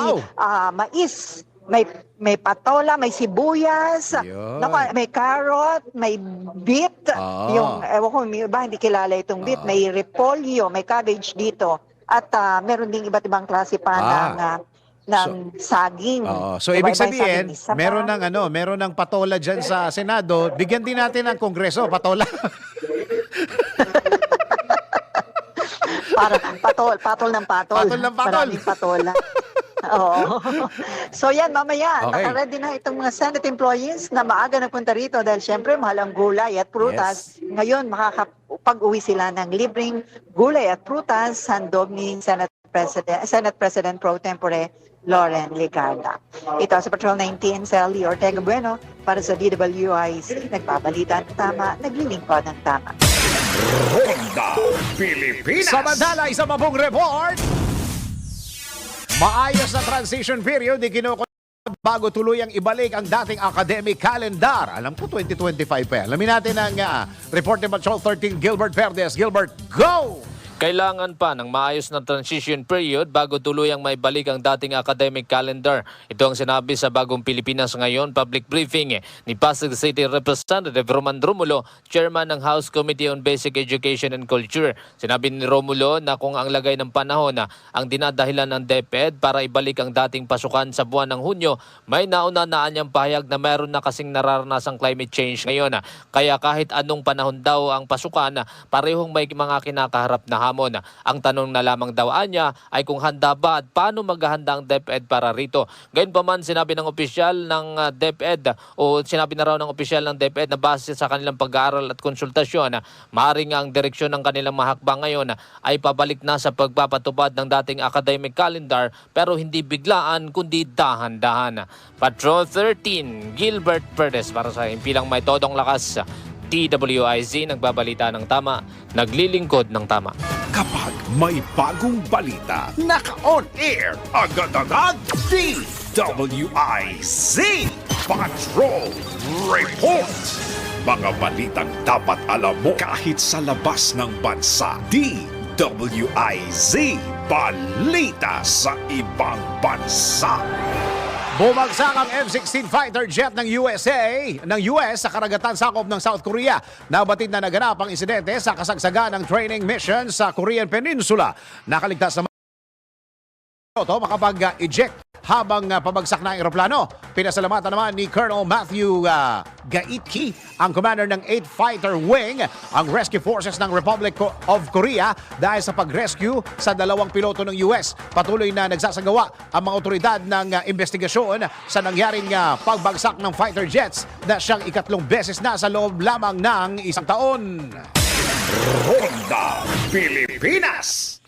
S9: mais, may patola, may sibuyas, may carrot, may beet, yung, ewan ko, may iba hindi kilala itong beet, may repolyo, may cabbage dito, at meron ding iba't ibang klase pa ng saging.
S2: So ibig sabihin, meron ng patola diyan sa Senado, bigyan din natin ng Kongreso patola.
S9: Para patol ng patol.
S2: Patol ng patol.
S9: Maraming patola. Oo. So yan, mamaya,
S2: Okay.
S9: nakaready na itong mga Senate employees na maaga nagpunta rito dahil syempre mahal ang gulay at prutas. Ngayon, makakapag-uwi sila ng libreng gulay at prutas, handog ni Senate President Pro Tempore Loren Legarda. Ito sa Patrol 19, Sally Ortega Bueno para sa DWIC. Nagbabalita ng tama, naglilingkod ng tama.
S1: Ronda Pilipinas.
S2: Samantala, isa pa pong report. Maayos na transition period bago tuluyang ibalik ang dating academic calendar. Alam ko 2025 pa yan. Alamin natin ang report ni Patrol 13, Gilbert Verdes. Gilbert, go!
S10: Kailangan pa ng maayos na transition period bago tuluyang may balik ang dating academic calendar. Ito ang sinabi sa Bagong Pilipinas Ngayon public briefing ni Pasig City Representative Roman Romulo, Chairman ng House Committee on Basic Education and Culture. Sinabi ni Romulo na kung ang lagay ng panahon ang dinadahilan ng DepEd para ibalik ang dating pasukan sa buwan ng Hunyo, may nauna-naan niyang pahayag na mayroon na kasing nararanasang climate change ngayon. Kaya kahit anong panahon daw ang pasukan, parehong may mga kinakaharap na hamon. Ang tanong na lamang daw anya ay kung handa ba at paano maghahanda ang DepEd para rito. Gayunpaman, sinabi ng opisyal ng DepEd o sinabi na raw ng opisyal ng DepEd na base sa kanilang pag-aaral at konsultasyon, maaaring ang direksyon ng kanilang mahakbang ngayon ay pabalik na sa pagpapatupad ng dating academic calendar pero hindi biglaan kundi dahan-dahan. Patrol 13, Gilbert Verdes para sa Himpilang May Todong Lakas. DWIZ, nagbabalita ng tama, naglilingkod ng tama.
S1: Kapag may bagong balita, naka-on air, agad-agad, DWIZ Patrol Report. Mga balitang dapat alam mo kahit sa labas ng bansa. DWIZ Balita sa ibang bansa.
S2: Bumagsak ang F-16 fighter jet ng US sa karagatan sakop ng South Korea. Nabatid na naganap ang insidente sa kasagsagan ng training mission sa Korean Peninsula. Nakaligtas naman ito makapag-eject habang pabagsak na ang eroplano. Pinasalamatan naman ni Colonel Matthew Gaitki, ang commander ng 8th Fighter Wing, ang rescue forces ng Republic of Korea dahil sa pag-rescue sa 2 piloto ng US. Patuloy na nagsasagawa ang mga otoridad ng investigasyon sa nangyaring pagbagsak ng fighter jets na siyang ikatlong beses na sa loob lamang ng isang taon.
S1: Ronda Pilipinas.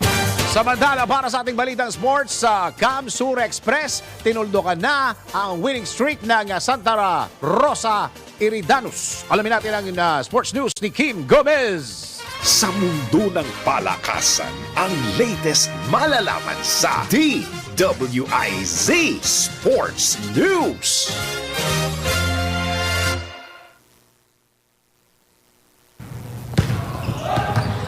S2: Samantala, para sa ating balitang sports, sa Camsur Express, tinuldukan na ang winning streak ng Santa Rosa Iridanus. Alamin natin ang sports news ni Kim Gomez.
S1: Sa mundo ng palakasan, ang latest malalaman sa DWIZ Sports News.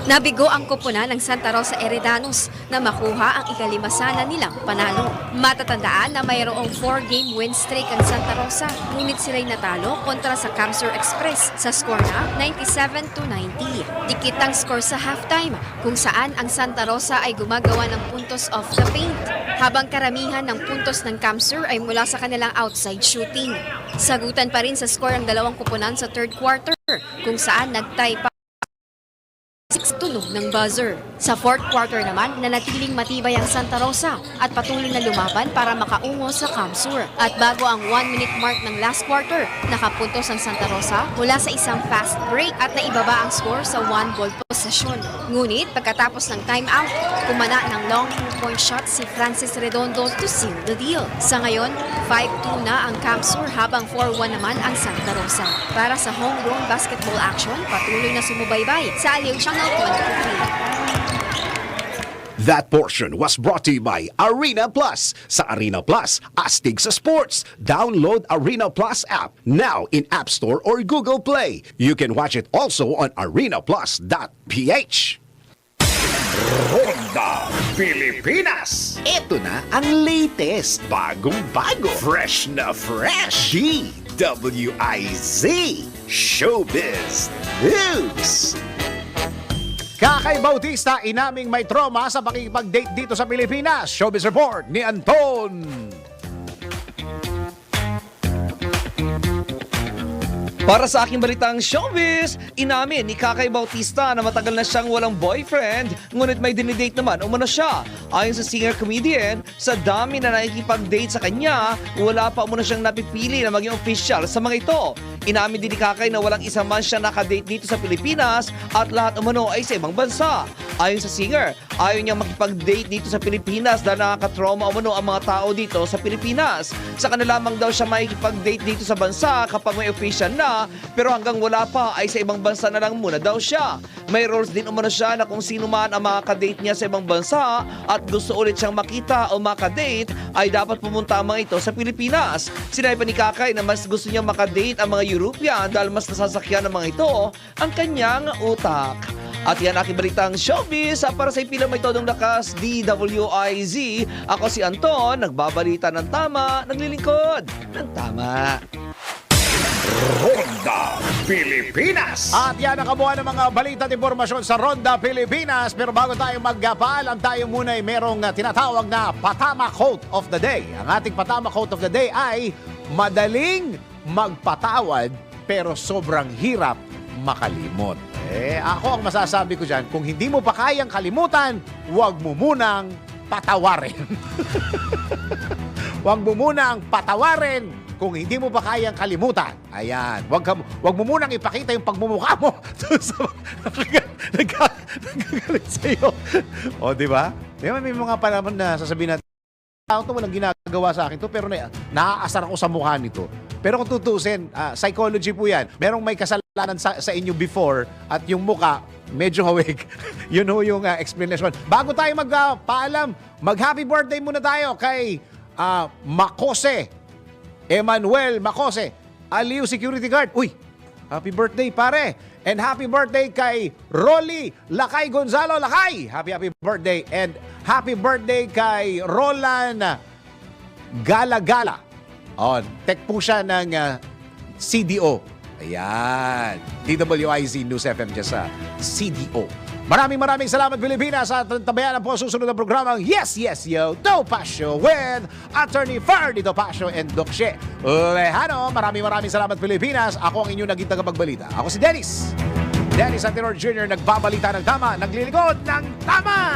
S11: Nabigo ang koponan ng Santa Rosa Iridanus na makuha ang ikalimasana nilang panalo. Matatandaan na mayroong 4-game win streak ang Santa Rosa, ngunit sila'y natalo kontra sa Camsur Express sa score na 97-90. Dikit ang score sa halftime, kung saan ang Santa Rosa ay gumagawa ng puntos off the paint, habang karamihan ng puntos ng Camsur ay mula sa kanilang outside shooting. Sagutan pa rin sa score ang dalawang koponan sa third quarter, kung saan nagtie pa tunog ng buzzer. Sa fourth quarter naman, nanatiling matibay ang Santa Rosa at patuloy na lumaban para makaungo sa Camsur. At bago ang 1-minute mark ng last quarter, nakapuntos ang Santa Rosa mula sa isang fast break at naibaba ang score sa 1-ball possession. Ngunit pagkatapos ng timeout, kumana ng long two-point shot si Francis Redondo to seal the deal. Sa ngayon, 5-2 na ang Camsur habang 4-1 naman ang Santa Rosa. Para sa homegrown basketball action, patuloy na sumubaybay sa Aliw Channel 23.
S1: That portion was brought to you by Arena Plus. Sa Arena Plus, astig sa sports. Download Arena Plus app now in App Store or Google Play. You can watch it also on arenaplus.ph. Ronda Pilipinas. Ito na ang latest, bagong-bago, fresh na fresh. DWIZ Showbiz News.
S2: Kakay Bautista, inaming may trauma sa pakikipag-date dito sa Pilipinas. Showbiz Report ni Anton.
S12: Para sa aking balitang showbiz, inamin ni Kakay Bautista na matagal na siyang walang boyfriend, ngunit may dinidate naman umano siya. Ayon sa singer-comedian, sa dami na nakikipag-date sa kanya, wala pa umano siyang napipili na maging official sa mga ito. Inamin din ni Kakay na walang isa man siya nakadate dito sa Pilipinas at lahat umano ay sa ibang bansa. Ayon sa singer, ayaw niyang makipag-date dito sa Pilipinas dahil nakaka-trauma umano ang mga tao dito sa Pilipinas. Sa kanila lamang daw siya makikipag-date dito sa bansa kapag may official na, pero hanggang wala pa ay sa ibang bansa na lang muna daw siya. May rules din umano siya na kung sino man ang makakadate niya sa ibang bansa at gusto ulit siyang makita o makadate ay dapat pumunta ang mga ito sa Pilipinas. Sinabi pa ni Kakay na mas gusto niyang makadate ang mga European dahil mas nasasakyan ng mga ito ang kanyang utak. At yan aking balitang showbiz. Para sa ipilang may todong lakas, DWIZ. Ako si Anton, nagbabalita ng tama, naglilingkod ng tama.
S1: Ronda Pilipinas.
S2: At yan ang kabuuan ng mga balita at impormasyon sa Ronda Pilipinas. Pero bago tayo magpaalam, tayo muna ay merong tinatawag na Patama Quote of the Day. Ang ating Patama Quote of the Day ay madaling magpatawad pero sobrang hirap makalimot. Ako ang masasabi ko dyan, kung hindi mo pa kayang kalimutan, huwag mo munang patawarin. Huwag mo munang patawarin kung hindi mo pa kayang kalimutan. Ayan, huwag mo munang ipakita yung pagmumukha mo doon sa nagagalit sa'yo. O, di ba? May mga panahon na sasabihin natin, ito walang ginagawa sa akin to, pero naaasar ako sa mukha nito. Pero kung tutusin, psychology po yan. Merong may kasalanan sa inyo before at yung mukha medyo hawig. Yun ho yung explanation. Bago tayo magpaalam, mag-happy birthday muna tayo kay Makose. Emmanuel Makose, Aliw Security Guard. Uy, happy birthday pare. And happy birthday kay Rolly Lakay Gonzalo Lakay. Happy birthday. And happy birthday kay Roland Gala. On, tech po siya ng CDO. Ayan. DWIZ News FM dyan sa CDO. Maraming salamat Pilipinas at tabayan po susunod na programang Yes, Yes, Yo, Topacio with Attorney Ferdy Topacio and Doc She Lejano. Maraming salamat Pilipinas. Ako ang inyong naging tagapagbalita. Ako si Dennis Antenor Jr. nagbabalita ng tama, naglilingkod ng tama!